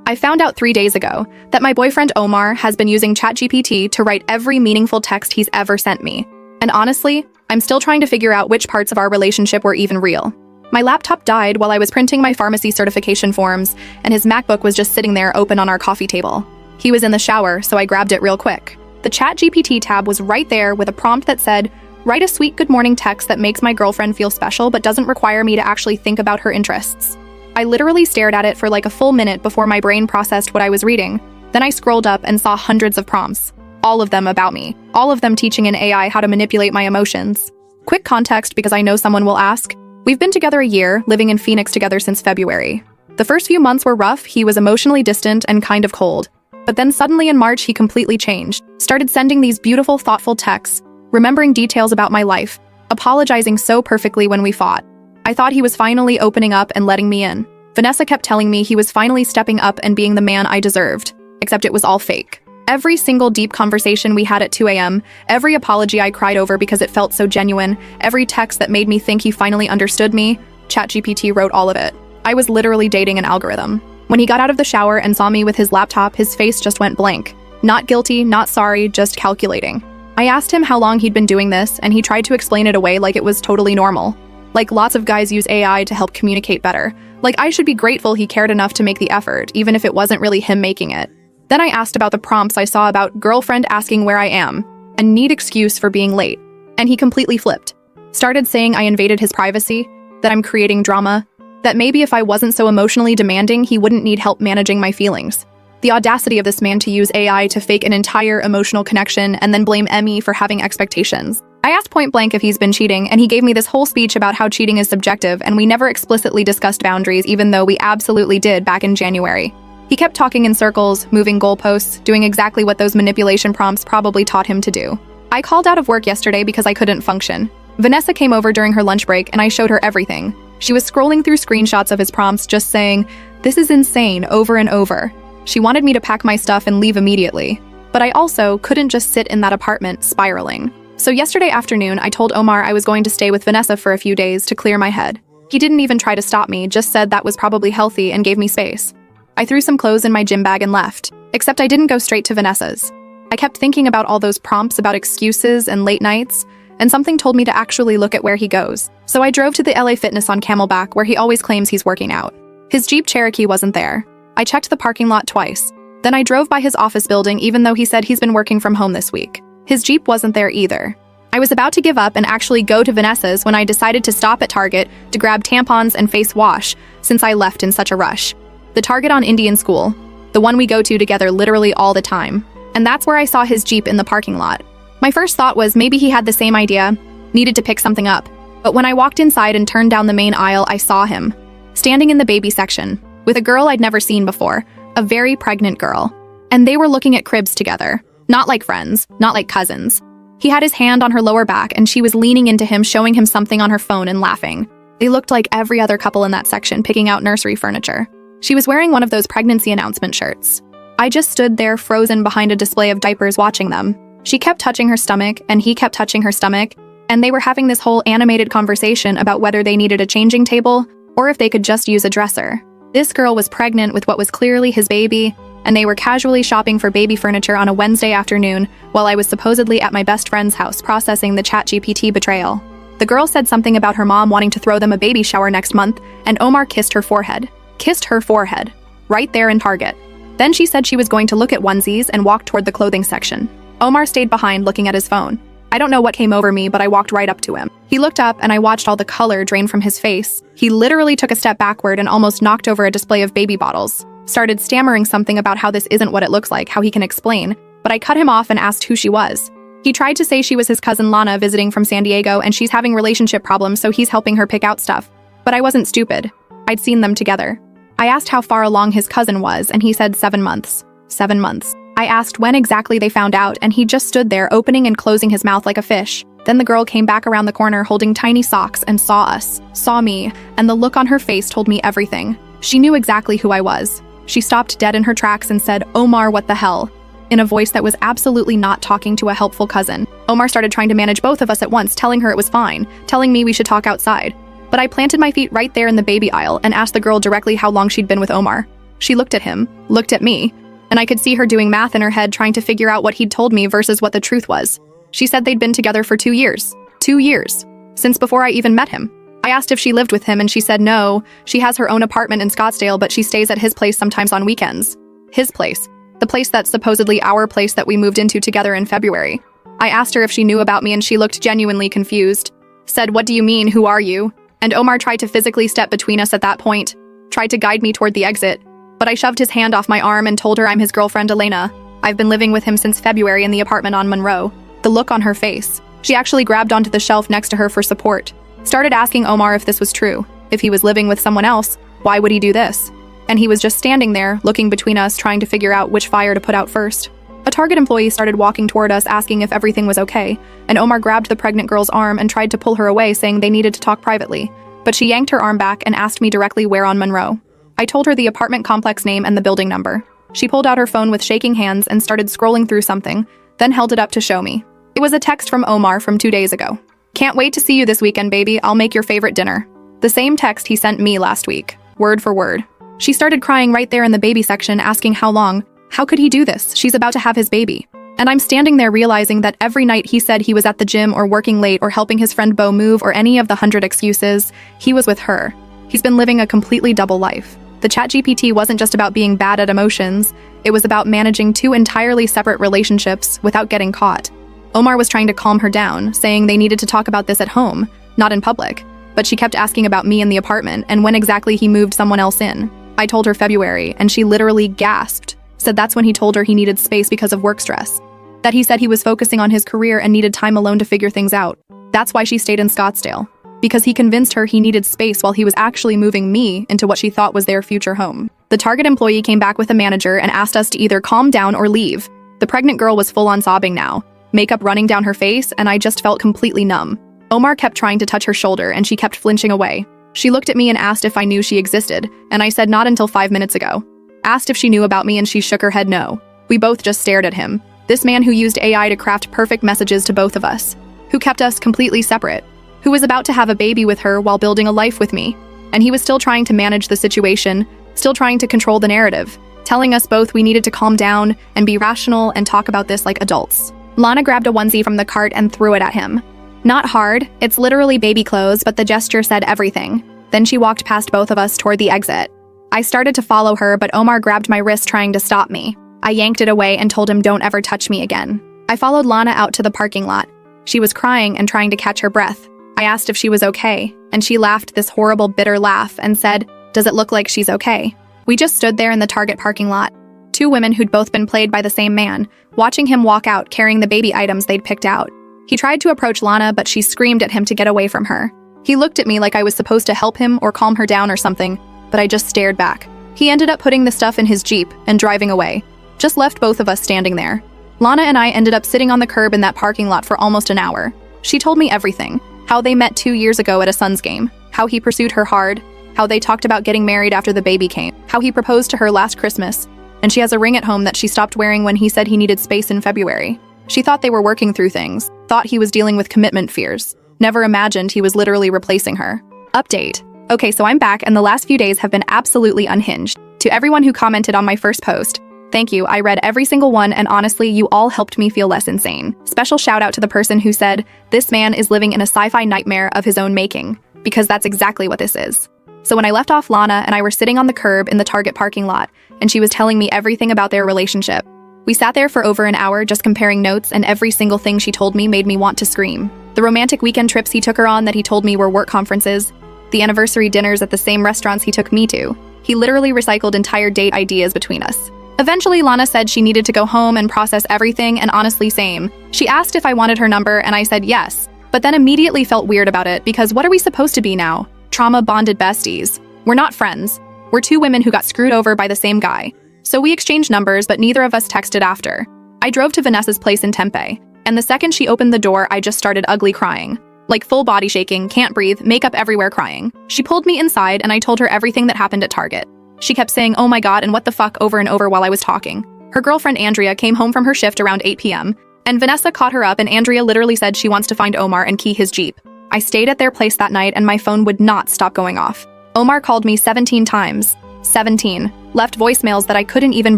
I found out 3 days ago that my boyfriend Omar has been using ChatGPT to write every meaningful text he's ever sent me. And honestly, I'm still trying to figure out which parts of our relationship were even real. My laptop died while I was printing my pharmacy certification forms, and his MacBook was just sitting there open on our coffee table. He was in the shower, so I grabbed it real quick. The ChatGPT tab was right there with a prompt that said, "Write a sweet good morning text that makes my girlfriend feel special but doesn't require me to actually think about her interests." I literally stared at it for like a full minute before my brain processed what I was reading. Then I scrolled up and saw hundreds of prompts. All of them about me. All of them teaching an AI how to manipulate my emotions. Quick context because I know someone will ask. We've been together a year, living in Phoenix together since February. The first few months were rough, he was emotionally distant and kind of cold. But then suddenly in March he completely changed. Started sending these beautiful, thoughtful texts, remembering details about my life, apologizing so perfectly when we fought. I thought he was finally opening up and letting me in. Vanessa kept telling me he was finally stepping up and being the man I deserved, except it was all fake. Every single deep conversation we had at 2 a.m., every apology I cried over because it felt so genuine, every text that made me think he finally understood me, ChatGPT wrote all of it. I was literally dating an algorithm. When he got out of the shower and saw me with his laptop, his face just went blank. Not guilty, not sorry, just calculating. I asked him how long he'd been doing this, and he tried to explain it away like it was totally normal. Like lots of guys use AI to help communicate better. Like I should be grateful he cared enough to make the effort, even if it wasn't really him making it. Then I asked about the prompts I saw about girlfriend asking where I am, and need excuse for being late. And he completely flipped. Started saying I invaded his privacy, that I'm creating drama, that maybe if I wasn't so emotionally demanding, he wouldn't need help managing my feelings. The audacity of this man to use AI to fake an entire emotional connection and then blame Emmy for having expectations. I asked point blank if he's been cheating, and he gave me this whole speech about how cheating is subjective, and we never explicitly discussed boundaries, even though we absolutely did back in January. He kept talking in circles, moving goalposts, doing exactly what those manipulation prompts probably taught him to do. I called out of work yesterday because I couldn't function. Vanessa came over during her lunch break, and I showed her everything. She was scrolling through screenshots of his prompts, just saying, "This is insane," over and over. She wanted me to pack my stuff and leave immediately. But I also couldn't just sit in that apartment, spiraling. So yesterday afternoon, I told Omar I was going to stay with Vanessa for a few days to clear my head. He didn't even try to stop me, just said that was probably healthy and gave me space. I threw some clothes in my gym bag and left, except I didn't go straight to Vanessa's. I kept thinking about all those prompts about excuses and late nights, and something told me to actually look at where he goes. So I drove to the LA Fitness on Camelback, where he always claims he's working out. His Jeep Cherokee wasn't there. I checked the parking lot twice. Then I drove by his office building even though he said he's been working from home this week. His Jeep wasn't there either. I was about to give up and actually go to Vanessa's when I decided to stop at Target to grab tampons and face wash since I left in such a rush. The Target on Indian School, the one we go to together literally all the time. And that's where I saw his Jeep in the parking lot. My first thought was maybe he had the same idea, needed to pick something up. But when I walked inside and turned down the main aisle, I saw him, standing in the baby section, with a girl I'd never seen before, a very pregnant girl. And they were looking at cribs together. Not like friends, not like cousins. He had his hand on her lower back and she was leaning into him, showing him something on her phone and laughing. They looked like every other couple in that section picking out nursery furniture. She was wearing one of those pregnancy announcement shirts. I just stood there frozen behind a display of diapers watching them. She kept touching her stomach and he kept touching her stomach, and they were having this whole animated conversation about whether they needed a changing table or if they could just use a dresser. This girl was pregnant with what was clearly his baby, and they were casually shopping for baby furniture on a Wednesday afternoon while I was supposedly at my best friend's house processing the ChatGPT betrayal. The girl said something about her mom wanting to throw them a baby shower next month, and Omar kissed her forehead. Kissed her forehead. Right there in Target. Then she said she was going to look at onesies and walk toward the clothing section. Omar stayed behind looking at his phone. I don't know what came over me, but I walked right up to him. He looked up and I watched all the color drain from his face. He literally took a step backward and almost knocked over a display of baby bottles. Started stammering something about how this isn't what it looks like, how he can explain, but I cut him off and asked who she was. He tried to say she was his cousin Lana visiting from San Diego and she's having relationship problems, so he's helping her pick out stuff. But I wasn't stupid. I'd seen them together. I asked how far along his cousin was and he said 7 months. 7 months. I asked when exactly they found out and he just stood there opening and closing his mouth like a fish. Then the girl came back around the corner holding tiny socks and saw us, saw me, and the look on her face told me everything. She knew exactly who I was. She stopped dead in her tracks and said, "Omar, what the hell?" in a voice that was absolutely not talking to a helpful cousin. Omar started trying to manage both of us at once, telling her it was fine, telling me we should talk outside. But I planted my feet right there in the baby aisle and asked the girl directly how long she'd been with Omar. She looked at him, looked at me, and I could see her doing math in her head trying to figure out what he'd told me versus what the truth was. She said they'd been together for 2 years. 2 years. Since before I even met him. I asked if she lived with him and she said no, she has her own apartment in Scottsdale but she stays at his place sometimes on weekends. His place. The place that's supposedly our place that we moved into together in February. I asked her if she knew about me and she looked genuinely confused. Said, "What do you mean, who are you?" And Omar tried to physically step between us at that point. Tried to guide me toward the exit. But I shoved his hand off my arm and told her I'm his girlfriend Elena. I've been living with him since February in the apartment on Monroe. The look on her face. She actually grabbed onto the shelf next to her for support. Started asking Omar if this was true. If he was living with someone else, why would he do this? And he was just standing there, looking between us, trying to figure out which fire to put out first. A Target employee started walking toward us asking if everything was okay, and Omar grabbed the pregnant girl's arm and tried to pull her away, saying they needed to talk privately. But she yanked her arm back and asked me directly where on Monroe. I told her the apartment complex name and the building number. She pulled out her phone with shaking hands and started scrolling through something, then held it up to show me. It was a text from Omar from 2 days ago. "Can't wait to see you this weekend, baby. I'll make your favorite dinner." The same text he sent me last week, word for word. She started crying right there in the baby section, asking how long. How could he do this? She's about to have his baby. And I'm standing there realizing that every night he said he was at the gym or working late or helping his friend Bo move or any of the 100 excuses, he was with her. He's been living a completely double life. The ChatGPT wasn't just about being bad at emotions, it was about managing 2 entirely separate relationships without getting caught. Omar was trying to calm her down, saying they needed to talk about this at home, not in public. But she kept asking about me in the apartment and when exactly he moved someone else in. I told her February, and she literally gasped. Said that's when he told her he needed space because of work stress. That he said he was focusing on his career and needed time alone to figure things out. That's why she stayed in Scottsdale. Because he convinced her he needed space while he was actually moving me into what she thought was their future home. The Target employee came back with a manager and asked us to either calm down or leave. The pregnant girl was full on sobbing now. Makeup running down her face, and I just felt completely numb. Omar kept trying to touch her shoulder and she kept flinching away. She looked at me and asked if I knew she existed, and I said not until 5 minutes ago. Asked if she knew about me and she shook her head no. We both just stared at him. This man who used AI to craft perfect messages to both of us. Who kept us completely separate. Who was about to have a baby with her while building a life with me. And he was still trying to manage the situation, still trying to control the narrative. Telling us both we needed to calm down and be rational and talk about this like adults. Lana grabbed a onesie from the cart and threw it at him. Not hard, it's literally baby clothes, but the gesture said everything. Then she walked past both of us toward the exit. I started to follow her, but Omar grabbed my wrist trying to stop me. I yanked it away and told him don't ever touch me again. I followed Lana out to the parking lot. She was crying and trying to catch her breath. I asked if she was okay, and she laughed this horrible, bitter laugh and said, "Does it look like she's okay?" We just stood there in the Target parking lot. 2 women who'd both been played by the same man, watching him walk out carrying the baby items they'd picked out. He tried to approach Lana, but she screamed at him to get away from her. He looked at me like I was supposed to help him or calm her down or something, but I just stared back. He ended up putting the stuff in his Jeep and driving away. Just left both of us standing there. Lana and I ended up sitting on the curb in that parking lot for almost an hour. She told me everything. How they met 2 years ago at a Suns game. How he pursued her hard. How they talked about getting married after the baby came. How he proposed to her last Christmas. And she has a ring at home that she stopped wearing when he said he needed space in February. She thought they were working through things. Thought he was dealing with commitment fears. Never imagined he was literally replacing her. Update. Okay, so I'm back and the last few days have been absolutely unhinged. To everyone who commented on my first post, thank you, I read every single one and honestly, you all helped me feel less insane. Special shout out to the person who said, this man is living in a sci-fi nightmare of his own making, because that's exactly what this is. So when I left off, Lana and I were sitting on the curb in the Target parking lot, and she was telling me everything about their relationship. We sat there for over an hour just comparing notes, and every single thing she told me made me want to scream. The romantic weekend trips he took her on that he told me were work conferences, the anniversary dinners at the same restaurants he took me to. He literally recycled entire date ideas between us. Eventually, Lana said she needed to go home and process everything, and honestly, same. She asked if I wanted her number, and I said yes, but then immediately felt weird about it because what are we supposed to be now? Trauma-bonded besties. We're not friends. We're 2 women who got screwed over by the same guy. So we exchanged numbers, but neither of us texted after. I drove to Vanessa's place in Tempe, and the second she opened the door, I just started ugly crying. Like full body shaking, can't breathe, makeup everywhere crying. She pulled me inside and I told her everything that happened at Target. She kept saying, oh my god, and what the fuck over and over while I was talking. Her girlfriend Andrea came home from her shift around 8 p.m., and Vanessa caught her up and Andrea literally said she wants to find Omar and key his Jeep. I stayed at their place that night and my phone would not stop going off. Omar called me 17 times. 17. Left voicemails that I couldn't even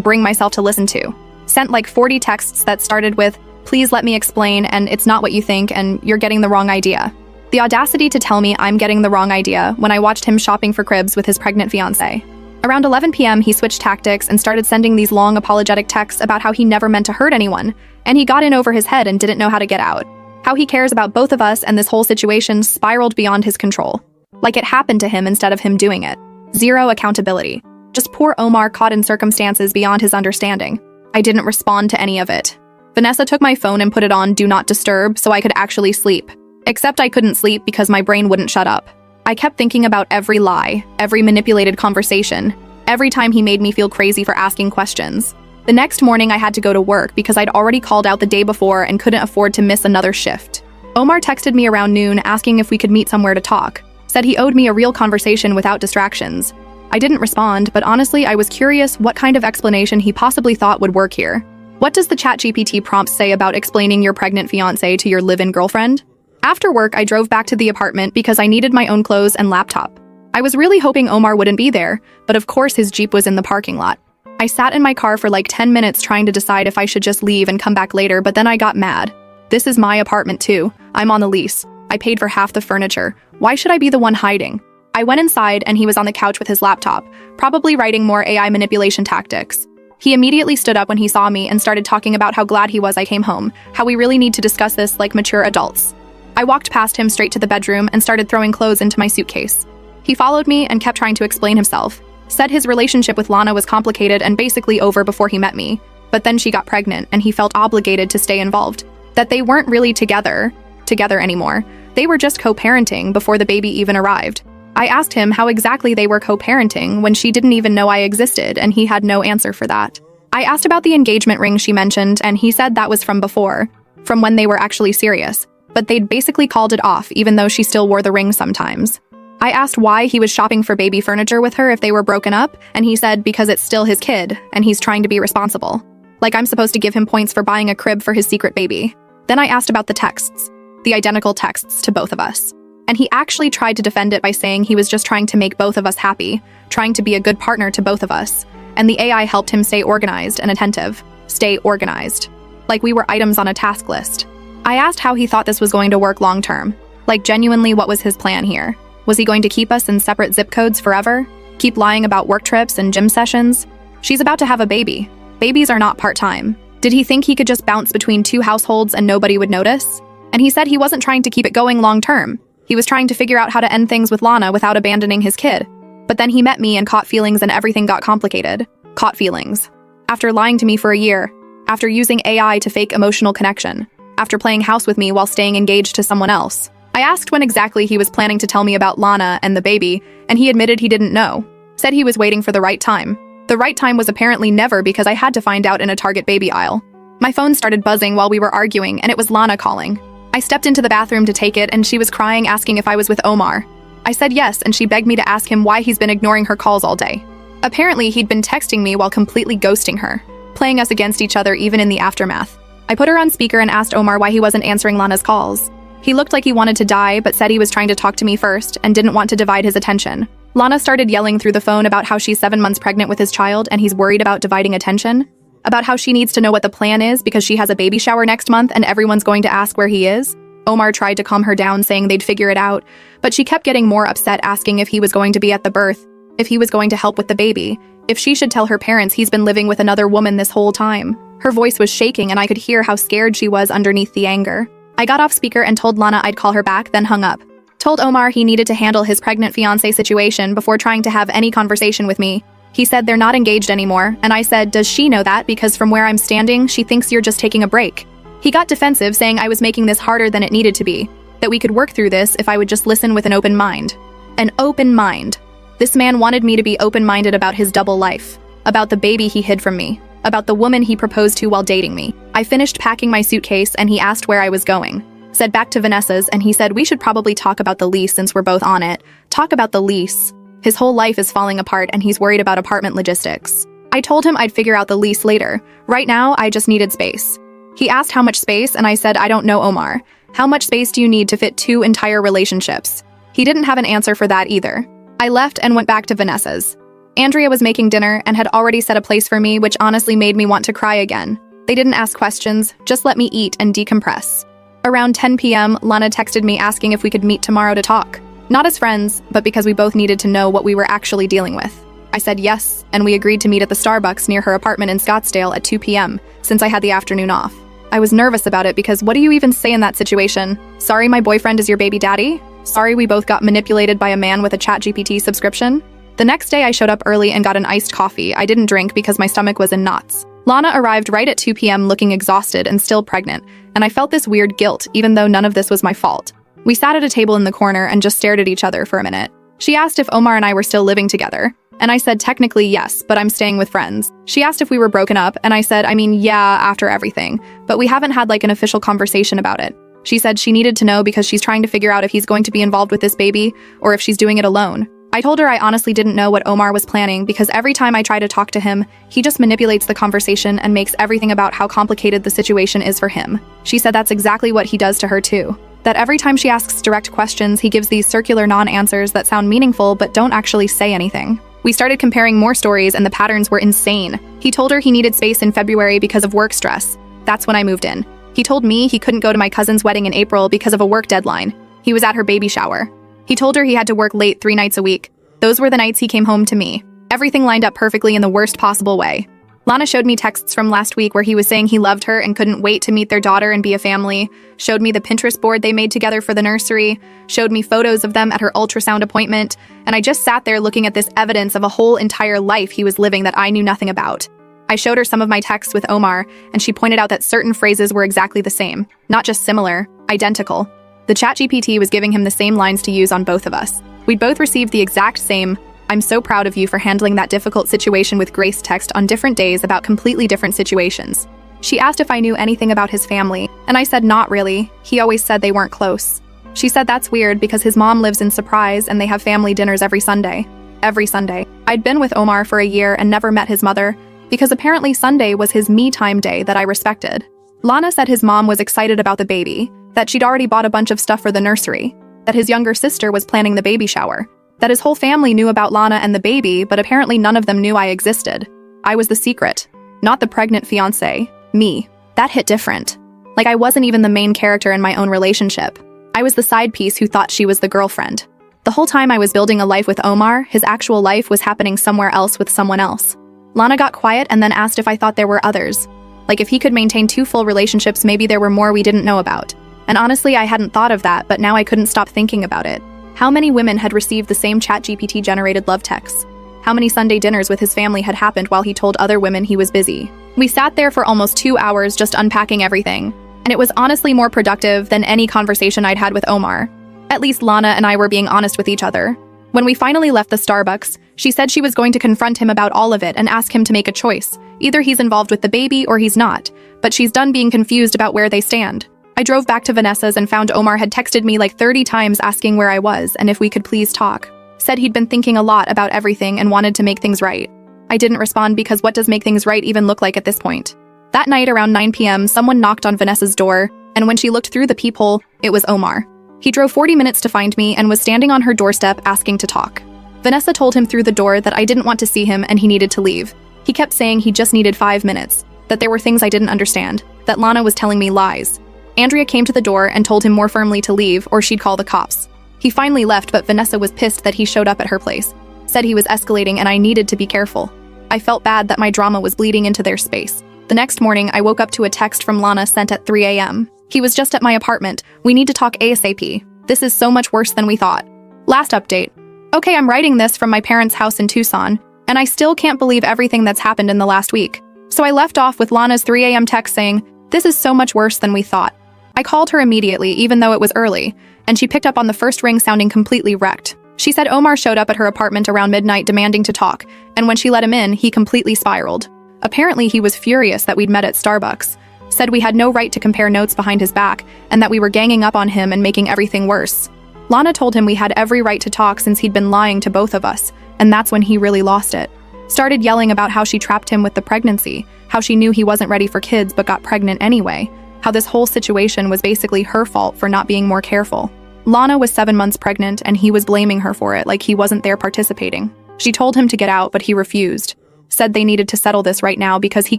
bring myself to listen to. Sent like 40 texts that started with, "Please let me explain," and "It's not what you think," and "You're getting the wrong idea." The audacity to tell me I'm getting the wrong idea when I watched him shopping for cribs with his pregnant fiancée. Around 11 p.m., he switched tactics and started sending these long apologetic texts about how he never meant to hurt anyone, and he got in over his head and didn't know how to get out. How he cares about both of us, and this whole situation spiraled beyond his control. Like it happened to him instead of him doing it. Zero accountability. Just poor Omar caught in circumstances beyond his understanding. I didn't respond to any of it. Vanessa took my phone and put it on Do Not Disturb so I could actually sleep. Except I couldn't sleep because my brain wouldn't shut up. I kept thinking about every lie, every manipulated conversation, every time he made me feel crazy for asking questions. The next morning I had to go to work because I'd already called out the day before and couldn't afford to miss another shift. Omar texted me around noon asking if we could meet somewhere to talk. Said he owed me a real conversation without distractions. I didn't respond, but honestly I was curious what kind of explanation he possibly thought would work here. What does the ChatGPT prompt say about explaining your pregnant fiancé to your live-in girlfriend? After work, I drove back to the apartment because I needed my own clothes and laptop. I was really hoping Omar wouldn't be there, but of course his Jeep was in the parking lot. I sat in my car for like 10 minutes trying to decide if I should just leave and come back later, but then I got mad. This is my apartment too. I'm on the lease. I paid for half the furniture. Why should I be the one hiding? I went inside and he was on the couch with his laptop, probably writing more AI manipulation tactics. He immediately stood up when he saw me and started talking about how glad he was I came home, how we really need to discuss this like mature adults. I walked past him straight to the bedroom and started throwing clothes into my suitcase. He followed me and kept trying to explain himself. Said his relationship with Lana was complicated and basically over before he met me. But then she got pregnant and he felt obligated to stay involved. That they weren't really together anymore. They were just co-parenting before the baby even arrived. I asked him how exactly they were co-parenting when she didn't even know I existed, and he had no answer for that. I asked about the engagement ring she mentioned, and he said that was from before, from when they were actually serious. But they'd basically called it off, even though she still wore the ring sometimes. I asked why he was shopping for baby furniture with her if they were broken up, and he said because it's still his kid, and he's trying to be responsible. Like I'm supposed to give him points for buying a crib for his secret baby. Then I asked about the texts, the identical texts to both of us. And he actually tried to defend it by saying he was just trying to make both of us happy, trying to be a good partner to both of us. And the AI helped him stay organized and attentive. Stay organized. Like we were items on a task list. I asked how he thought this was going to work long term. Like genuinely, what was his plan here? Was he going to keep us in separate zip codes forever? Keep lying about work trips and gym sessions? She's about to have a baby. Babies are not part-time. Did he think he could just bounce between two households and nobody would notice? And he said he wasn't trying to keep it going long term. He was trying to figure out how to end things with Lana without abandoning his kid. But then he met me and caught feelings and everything got complicated. Caught feelings. After lying to me for a year. After using AI to fake emotional connection. After playing house with me while staying engaged to someone else. I asked when exactly he was planning to tell me about Lana and the baby, and he admitted he didn't know. Said he was waiting for the right time. The right time was apparently never because I had to find out in a Target baby aisle. My phone started buzzing while we were arguing, and it was Lana calling. I stepped into the bathroom to take it, and she was crying, asking if I was with Omar. I said yes, and she begged me to ask him why he's been ignoring her calls all day. Apparently, he'd been texting me while completely ghosting her, playing us against each other even in the aftermath. I put her on speaker and asked Omar why he wasn't answering Lana's calls. He looked like he wanted to die, but said he was trying to talk to me first and didn't want to divide his attention. Lana started yelling through the phone about how she's 7 months pregnant with his child and he's worried about dividing attention. About how she needs to know what the plan is because she has a baby shower next month and everyone's going to ask where he is. Omar tried to calm her down, saying they'd figure it out, but she kept getting more upset, asking if he was going to be at the birth, if he was going to help with the baby, if she should tell her parents he's been living with another woman this whole time. Her voice was shaking and I could hear how scared she was underneath the anger. I got off speaker and told Lana I'd call her back, then hung up. Told Omar he needed to handle his pregnant fiancé situation before trying to have any conversation with me. He said they're not engaged anymore, and I said, does she know that? Because from where I'm standing, she thinks you're just taking a break. He got defensive, saying I was making this harder than it needed to be, that we could work through this if I would just listen with an open mind. An open mind. This man wanted me to be open-minded about his double life, about the baby he hid from me, about the woman he proposed to while dating me. I finished packing my suitcase and he asked where I was going. Said back to Vanessa's, and he said we should probably talk about the lease since we're both on it. Talk about the lease. His whole life is falling apart and he's worried about apartment logistics. I told him I'd figure out the lease later. Right now, I just needed space. He asked how much space, and I said, I don't know, Omar. How much space do you need to fit 2 entire relationships? He didn't have an answer for that either. I left and went back to Vanessa's. Andrea was making dinner and had already set a place for me, which honestly made me want to cry again. They didn't ask questions, just let me eat and decompress. Around 10 p.m., Lana texted me asking if we could meet tomorrow to talk. Not as friends, but because we both needed to know what we were actually dealing with. I said yes, and we agreed to meet at the Starbucks near her apartment in Scottsdale at 2 p.m., since I had the afternoon off. I was nervous about it because what do you even say in that situation? Sorry, my boyfriend is your baby daddy? Sorry, we both got manipulated by a man with a ChatGPT subscription? The next day, I showed up early and got an iced coffee. I didn't drink because my stomach was in knots. Lana arrived right at 2 p.m. looking exhausted and still pregnant, and I felt this weird guilt, even though none of this was my fault. We sat at a table in the corner and just stared at each other for a minute. She asked if Omar and I were still living together, and I said technically yes, but I'm staying with friends. She asked if we were broken up, and I said, yeah, after everything, but we haven't had like an official conversation about it. She said she needed to know because she's trying to figure out if he's going to be involved with this baby, or if she's doing it alone. I told her I honestly didn't know what Omar was planning because every time I try to talk to him, he just manipulates the conversation and makes everything about how complicated the situation is for him. She said that's exactly what he does to her too. That every time she asks direct questions, he gives these circular non-answers that sound meaningful but don't actually say anything. We started comparing more stories and the patterns were insane. He told her he needed space in February because of work stress. That's when I moved in. He told me he couldn't go to my cousin's wedding in April because of a work deadline. He was at her baby shower. He told her he had to work late 3 nights a week. Those were the nights he came home to me. Everything lined up perfectly in the worst possible way. Lana showed me texts from last week where he was saying he loved her and couldn't wait to meet their daughter and be a family, showed me the Pinterest board they made together for the nursery, showed me photos of them at her ultrasound appointment, and I just sat there looking at this evidence of a whole entire life he was living that I knew nothing about. I showed her some of my texts with Omar, and she pointed out that certain phrases were exactly the same, not just similar, identical. The ChatGPT was giving him the same lines to use on both of us. We'd both received the exact same, "I'm so proud of you for handling that difficult situation with grace" text on different days about completely different situations. She asked if I knew anything about his family, and I said not really. He always said they weren't close. She said that's weird because his mom lives in Surprise and they have family dinners every Sunday. Every Sunday. I'd been with Omar for a year and never met his mother, because apparently Sunday was his me-time day that I respected. Lana said his mom was excited about the baby, that she'd already bought a bunch of stuff for the nursery, that his younger sister was planning the baby shower, that his whole family knew about Lana and the baby, but apparently none of them knew I existed. I was the secret, not the pregnant fiancé, me. That hit different. Like I wasn't even the main character in my own relationship. I was the side piece who thought she was the girlfriend. The whole time I was building a life with Omar, his actual life was happening somewhere else with someone else. Lana got quiet and then asked if I thought there were others. Like if he could maintain 2 full relationships, maybe there were more we didn't know about. And honestly, I hadn't thought of that, but now I couldn't stop thinking about it. How many women had received the same ChatGPT-generated love texts? How many Sunday dinners with his family had happened while he told other women he was busy? We sat there for almost 2 hours just unpacking everything, and it was honestly more productive than any conversation I'd had with Omar. At least Lana and I were being honest with each other. When we finally left the Starbucks, she said she was going to confront him about all of it and ask him to make a choice. Either he's involved with the baby or he's not, but she's done being confused about where they stand. I drove back to Vanessa's and found Omar had texted me like 30 times asking where I was and if we could please talk. Said he'd been thinking a lot about everything and wanted to make things right. I didn't respond because what does make things right even look like at this point? That night around 9 p.m., someone knocked on Vanessa's door, and when she looked through the peephole, it was Omar. He drove 40 minutes to find me and was standing on her doorstep asking to talk. Vanessa told him through the door that I didn't want to see him and he needed to leave. He kept saying he just needed 5 minutes, that there were things I didn't understand, that Lana was telling me lies. Andrea came to the door and told him more firmly to leave or she'd call the cops. He finally left, but Vanessa was pissed that he showed up at her place. Said he was escalating and I needed to be careful. I felt bad that my drama was bleeding into their space. The next morning, I woke up to a text from Lana sent at 3 a.m. He was just at my apartment. We need to talk ASAP. This is so much worse than we thought. Last update. Okay, I'm writing this from my parents' house in Tucson, and I still can't believe everything that's happened in the last week. So I left off with Lana's 3 a.m. text saying, "This is so much worse than we thought." I called her immediately, even though it was early, and she picked up on the first ring sounding completely wrecked. She said Omar showed up at her apartment around midnight demanding to talk, and when she let him in, he completely spiraled. Apparently, he was furious that we'd met at Starbucks, said we had no right to compare notes behind his back, and that we were ganging up on him and making everything worse. Lana told him we had every right to talk since he'd been lying to both of us, and that's when he really lost it. Started yelling about how she trapped him with the pregnancy, how she knew he wasn't ready for kids but got pregnant anyway, how this whole situation was basically her fault for not being more careful. Lana was 7 months pregnant and he was blaming her for it like he wasn't there participating. She told him to get out, but he refused. Said they needed to settle this right now because he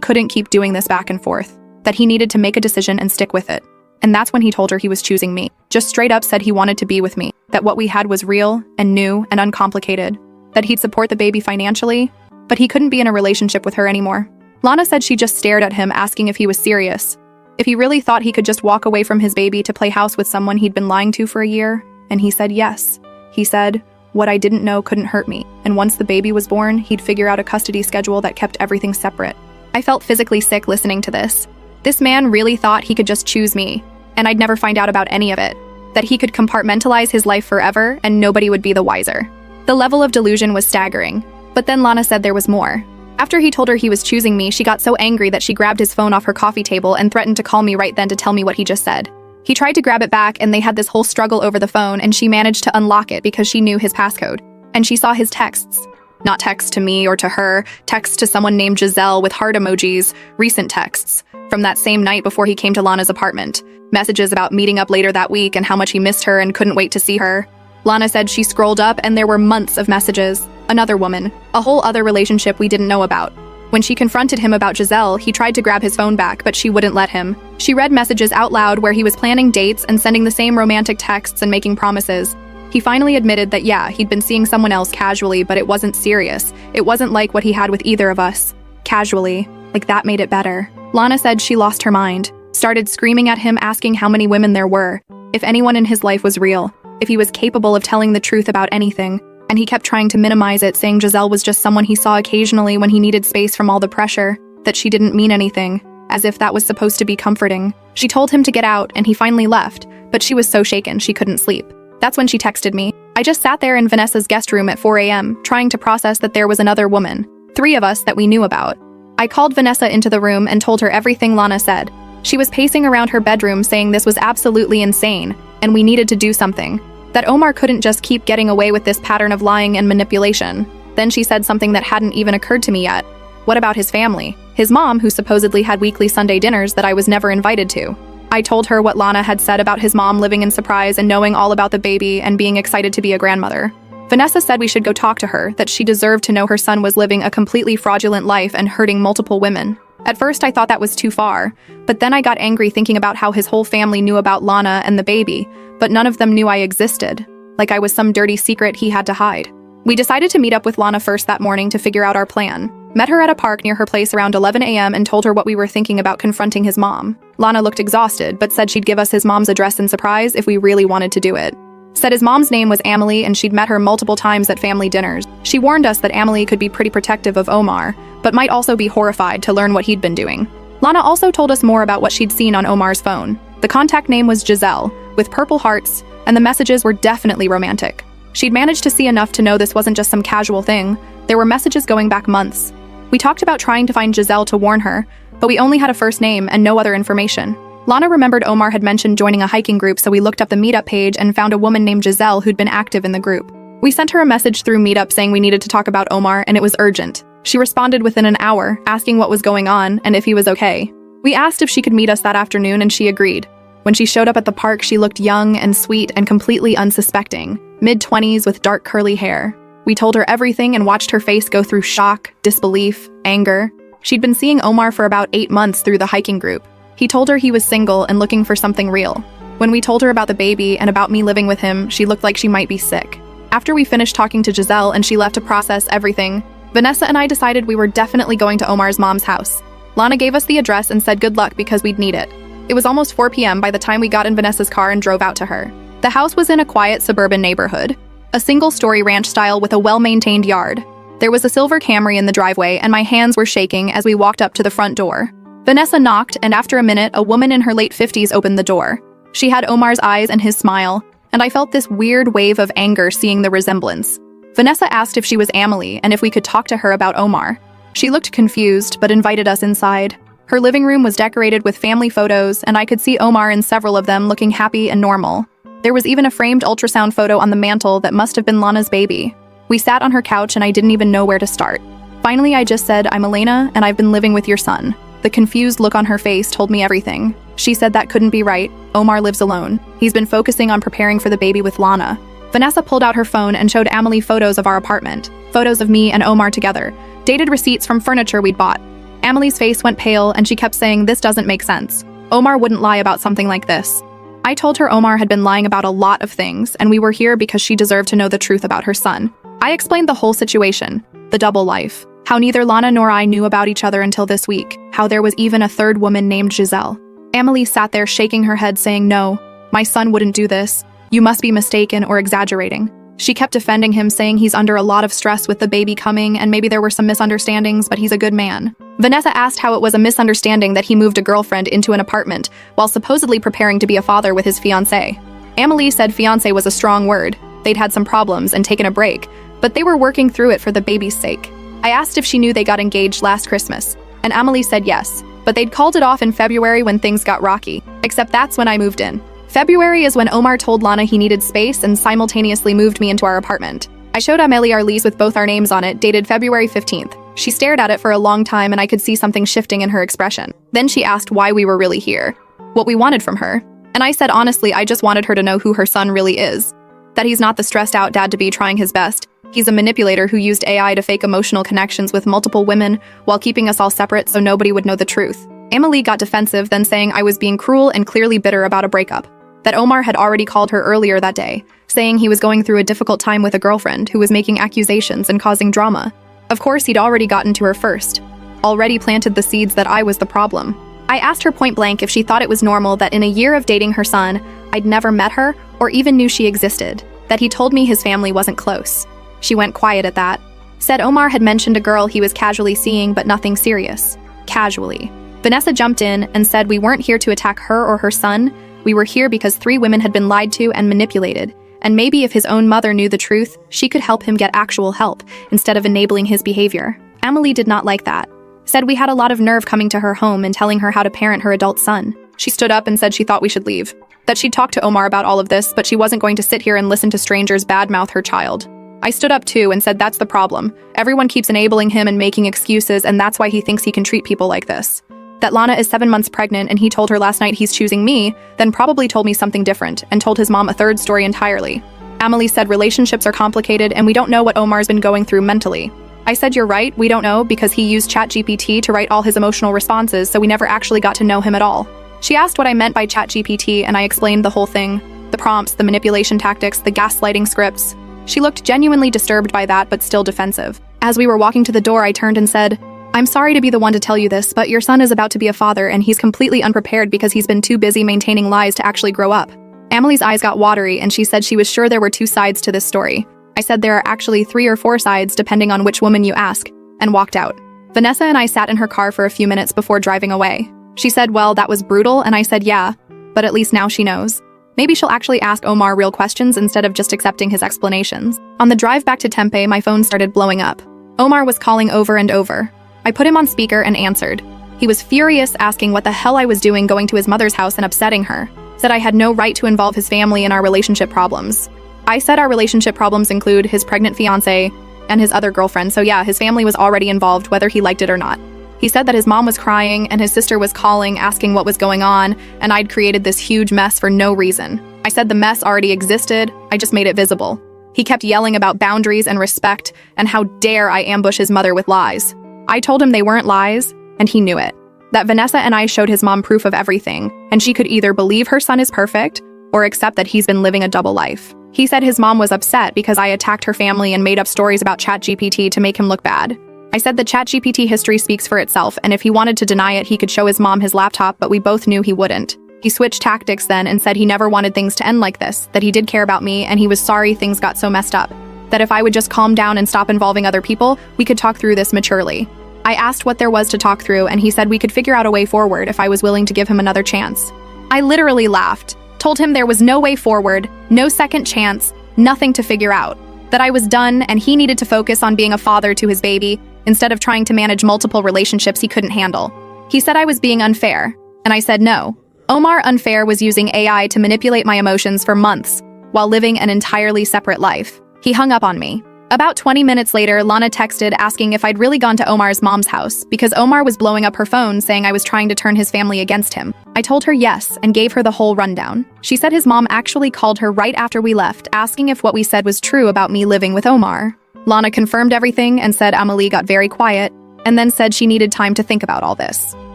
couldn't keep doing this back and forth. That he needed to make a decision and stick with it. And that's when he told her he was choosing me. Just straight up said he wanted to be with me. That what we had was real and new and uncomplicated. That he'd support the baby financially, but he couldn't be in a relationship with her anymore. Lana said she just stared at him, asking if he was serious. If he really thought he could just walk away from his baby to play house with someone he'd been lying to for a year. And he said yes. He said, what I didn't know couldn't hurt me. And once the baby was born, he'd figure out a custody schedule that kept everything separate. I felt physically sick listening to this. This man really thought he could just choose me, and I'd never find out about any of it. That he could compartmentalize his life forever and nobody would be the wiser. The level of delusion was staggering. But then Lana said there was more. After he told her he was choosing me, she got so angry that she grabbed his phone off her coffee table and threatened to call me right then to tell me what he just said. He tried to grab it back and they had this whole struggle over the phone, and she managed to unlock it because she knew his passcode. And she saw his texts. Not texts to me or to her, texts to someone named Giselle with heart emojis, recent texts from that same night before he came to Lana's apartment. Messages about meeting up later that week and how much he missed her and couldn't wait to see her. Lana said she scrolled up and there were months of messages. Another woman, a whole other relationship we didn't know about. When she confronted him about Giselle, he tried to grab his phone back, but she wouldn't let him. She read messages out loud where he was planning dates and sending the same romantic texts and making promises. He finally admitted that yeah, he'd been seeing someone else casually, but it wasn't serious. It wasn't like what he had with either of us. Casually. Like that made it better. Lana said she lost her mind. Started screaming at him, asking how many women there were, if anyone in his life was real, if he was capable of telling the truth about anything. And he kept trying to minimize it, saying Giselle was just someone he saw occasionally when he needed space from all the pressure, that she didn't mean anything, as if that was supposed to be comforting. She told him to get out, and he finally left, but she was so shaken she couldn't sleep. That's when she texted me. I just sat there in Vanessa's guest room at 4 a.m., trying to process that there was another woman, 3 of us that we knew about. I called Vanessa into the room and told her everything Lana said. She was pacing around her bedroom saying this was absolutely insane, and we needed to do something. That Omar couldn't just keep getting away with this pattern of lying and manipulation. Then she said something that hadn't even occurred to me yet. What about his family? His mom, who supposedly had weekly Sunday dinners that I was never invited to. I told her what Lana had said about his mom living in surprise and knowing all about the baby and being excited to be a grandmother. Vanessa said we should go talk to her, that she deserved to know her son was living a completely fraudulent life and hurting multiple women. At first I thought that was too far, but then I got angry thinking about how his whole family knew about Lana and the baby, but none of them knew I existed, like I was some dirty secret he had to hide. We decided to meet up with Lana first that morning to figure out our plan. Met her at a park near her place around 11 a.m. and told her what we were thinking about confronting his mom. Lana looked exhausted, but said she'd give us his mom's address in surprise if we really wanted to do it. Said his mom's name was Amelie and she'd met her multiple times at family dinners. She warned us that Amelie could be pretty protective of Omar, but might also be horrified to learn what he'd been doing. Lana also told us more about what she'd seen on Omar's phone. The contact name was Giselle, with purple hearts, and the messages were definitely romantic. She'd managed to see enough to know this wasn't just some casual thing. There were messages going back months. We talked about trying to find Giselle to warn her, but we only had a first name and no other information. Lana remembered Omar had mentioned joining a hiking group, so we looked up the meetup page and found a woman named Giselle who'd been active in the group. We sent her a message through Meetup saying we needed to talk about Omar and it was urgent. She responded within an hour, asking what was going on and if he was okay. We asked if she could meet us that afternoon and she agreed. When she showed up at the park, she looked young and sweet and completely unsuspecting, mid-20s with dark curly hair. We told her everything and watched her face go through shock, disbelief, anger. She'd been seeing Omar for about 8 months through the hiking group. He told her he was single and looking for something real. When we told her about the baby and about me living with him, she looked like she might be sick. After we finished talking to Giselle and she left to process everything, Vanessa and I decided we were definitely going to Omar's mom's house. Lana gave us the address and said good luck because we'd need it. It was almost 4 p.m. by the time we got in Vanessa's car and drove out to her. The house was in a quiet suburban neighborhood, a single-story ranch style with a well-maintained yard. There was a silver Camry in the driveway and my hands were shaking as we walked up to the front door. Vanessa knocked and after a minute, a woman in her late 50s opened the door. She had Omar's eyes and his smile, and I felt this weird wave of anger seeing the resemblance. Vanessa asked if she was Amelie and if we could talk to her about Omar. She looked confused but invited us inside. Her living room was decorated with family photos and I could see Omar in several of them looking happy and normal. There was even a framed ultrasound photo on the mantle that must have been Lana's baby. We sat on her couch and I didn't even know where to start. Finally, I just said, "I'm Elena and I've been living with your son." The confused look on her face told me everything. She said that couldn't be right. Omar lives alone. He's been focusing on preparing for the baby with Lana. Vanessa pulled out her phone and showed Amelie photos of our apartment. photos of me and Omar together, dated receipts from furniture we'd bought. Amelie's face went pale and she kept saying this doesn't make sense. Omar wouldn't lie about something like this. I told her Omar had been lying about a lot of things and we were here because she deserved to know the truth about her son. I explained the whole situation, the double life, how neither Lana nor I knew about each other until this week, how there was even a third woman named Giselle. Amelie sat there shaking her head saying, "No, my son wouldn't do this. You must be mistaken or exaggerating." She kept defending him, saying he's under a lot of stress with the baby coming and maybe there were some misunderstandings, but he's a good man. Vanessa asked how it was a misunderstanding that he moved a girlfriend into an apartment while supposedly preparing to be a father with his fiancée. Amelie said fiancé was a strong word. They'd had some problems and taken a break, but they were working through it for the baby's sake. I asked if she knew they got engaged last Christmas, and Amelie said yes, but they'd called it off in February when things got rocky, except that's when I moved in. February is when Omar told Lana he needed space and simultaneously moved me into our apartment. I showed Amelie our lease with both our names on it, dated February 15th. She stared at it for a long time and I could see something shifting in her expression. Then she asked why we were really here, what we wanted from her. And I said honestly, I just wanted her to know who her son really is. That he's not the stressed out dad-to-be trying his best. He's a manipulator who used AI to fake emotional connections with multiple women while keeping us all separate so nobody would know the truth. Amelie got defensive, then saying I was being cruel and clearly bitter about a breakup. That Omar had already called her earlier that day, saying he was going through a difficult time with a girlfriend who was making accusations and causing drama. Of course, he'd already gotten to her first. Already planted the seeds that I was the problem. I asked her point blank if she thought it was normal that in a year of dating her son, I'd never met her or even knew she existed. That he told me his family wasn't close. She went quiet at that. Said Omar had mentioned a girl he was casually seeing but nothing serious. Casually. Vanessa jumped in and said we weren't here to attack her or her son. We were here because 3 women had been lied to and manipulated, and maybe if his own mother knew the truth, she could help him get actual help instead of enabling his behavior. Amelie did not like that. Said we had a lot of nerve coming to her home and telling her how to parent her adult son. She stood up and said she thought we should leave. That she'd talked to Omar about all of this, but she wasn't going to sit here and listen to strangers badmouth her child. I stood up too and said that's the problem. Everyone keeps enabling him and making excuses, and that's why he thinks he can treat people like this. That Lana is 7 months pregnant and he told her last night he's choosing me, then probably told me something different and told his mom a third story entirely. Amelie said relationships are complicated and we don't know what Omar's been going through mentally. I said you're right, we don't know because he used ChatGPT to write all his emotional responses, so we never actually got to know him at all. She asked what I meant by ChatGPT and I explained the whole thing. The prompts, the manipulation tactics, the gaslighting scripts. She looked genuinely disturbed by that but still defensive. As we were walking to the door, I turned and said, I'm sorry to be the one to tell you this, but your son is about to be a father and he's completely unprepared because he's been too busy maintaining lies to actually grow up. Amelie's eyes got watery and she said she was sure there were 2 sides to this story. I said there are actually 3 or 4 sides depending on which woman you ask, and walked out. Vanessa and I sat in her car for a few minutes before driving away. She said, well, that was brutal, and I said, yeah, but at least now she knows. Maybe she'll actually ask Omar real questions instead of just accepting his explanations. On the drive back to Tempe, my phone started blowing up. Omar was calling over and over. I put him on speaker and answered. He was furious, asking what the hell I was doing going to his mother's house and upsetting her. Said I had no right to involve his family in our relationship problems. I said our relationship problems include his pregnant fiancé and his other girlfriend, so yeah, his family was already involved whether he liked it or not. He said that his mom was crying and his sister was calling asking what was going on, and I'd created this huge mess for no reason. I said the mess already existed, I just made it visible. He kept yelling about boundaries and respect and how dare I ambush his mother with lies. I told him they weren't lies, and he knew it. That Vanessa and I showed his mom proof of everything, and she could either believe her son is perfect or accept that he's been living a double life. He said his mom was upset because I attacked her family and made up stories about ChatGPT to make him look bad. I said the ChatGPT history speaks for itself, and if he wanted to deny it, he could show his mom his laptop, but we both knew he wouldn't. He switched tactics then and said he never wanted things to end like this, that he did care about me, and he was sorry things got so messed up. That if I would just calm down and stop involving other people, we could talk through this maturely. I asked what there was to talk through, and he said we could figure out a way forward if I was willing to give him another chance. I literally laughed, told him there was no way forward, no second chance, nothing to figure out, that I was done and he needed to focus on being a father to his baby instead of trying to manage multiple relationships he couldn't handle. He said I was being unfair, and I said no. Omar Unfair was using AI to manipulate my emotions for months while living an entirely separate life. He hung up on me. About 20 minutes later, Lana texted asking if I'd really gone to Omar's mom's house because Omar was blowing up her phone saying I was trying to turn his family against him. I told her yes and gave her the whole rundown. She said his mom actually called her right after we left asking if what we said was true about me living with Omar. Lana confirmed everything and said Amelie got very quiet, and then said she needed time to think about all this.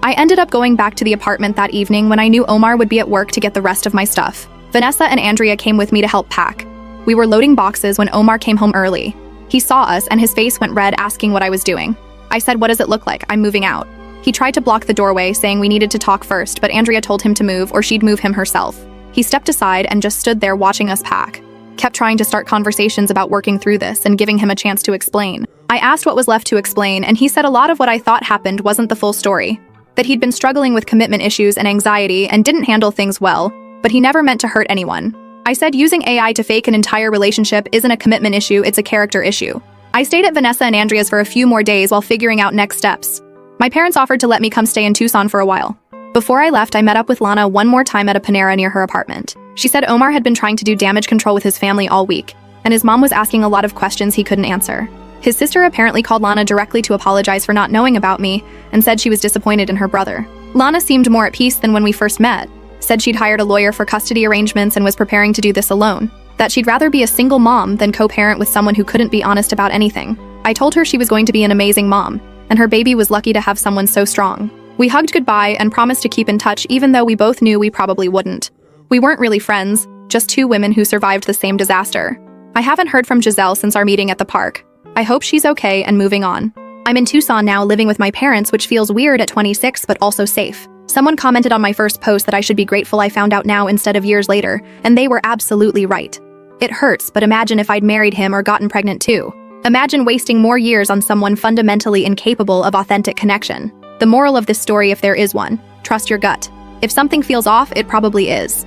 I ended up going back to the apartment that evening when I knew Omar would be at work to get the rest of my stuff. Vanessa and Andrea came with me to help pack. We were loading boxes when Omar came home early. He saw us and his face went red, asking what I was doing. I said, "What does it look like? I'm moving out." He tried to block the doorway, saying we needed to talk first, but Andrea told him to move or she'd move him herself. He stepped aside and just stood there watching us pack. Kept trying to start conversations about working through this and giving him a chance to explain. I asked what was left to explain, and he said a lot of what I thought happened wasn't the full story. That he'd been struggling with commitment issues and anxiety and didn't handle things well, but he never meant to hurt anyone. I said using AI to fake an entire relationship isn't a commitment issue, it's a character issue. I stayed at Vanessa and Andrea's for a few more days while figuring out next steps. My parents offered to let me come stay in Tucson for a while. Before I left, I met up with Lana one more time at a Panera near her apartment. She said Omar had been trying to do damage control with his family all week, and his mom was asking a lot of questions he couldn't answer. His sister apparently called Lana directly to apologize for not knowing about me and said she was disappointed in her brother. Lana seemed more at peace than when we first met, said she'd hired a lawyer for custody arrangements and was preparing to do this alone, that she'd rather be a single mom than co-parent with someone who couldn't be honest about anything. I told her she was going to be an amazing mom, and her baby was lucky to have someone so strong. We hugged goodbye and promised to keep in touch even though we both knew we probably wouldn't. We weren't really friends, just two women who survived the same disaster. I haven't heard from Giselle since our meeting at the park. I hope she's okay and moving on. I'm in Tucson now living with my parents, which feels weird at 26 but also safe. Someone commented on my first post that I should be grateful I found out now instead of years later, and they were absolutely right. It hurts, but imagine if I'd married him or gotten pregnant too. Imagine wasting more years on someone fundamentally incapable of authentic connection. The moral of this story, if there is one, trust your gut. If something feels off, it probably is.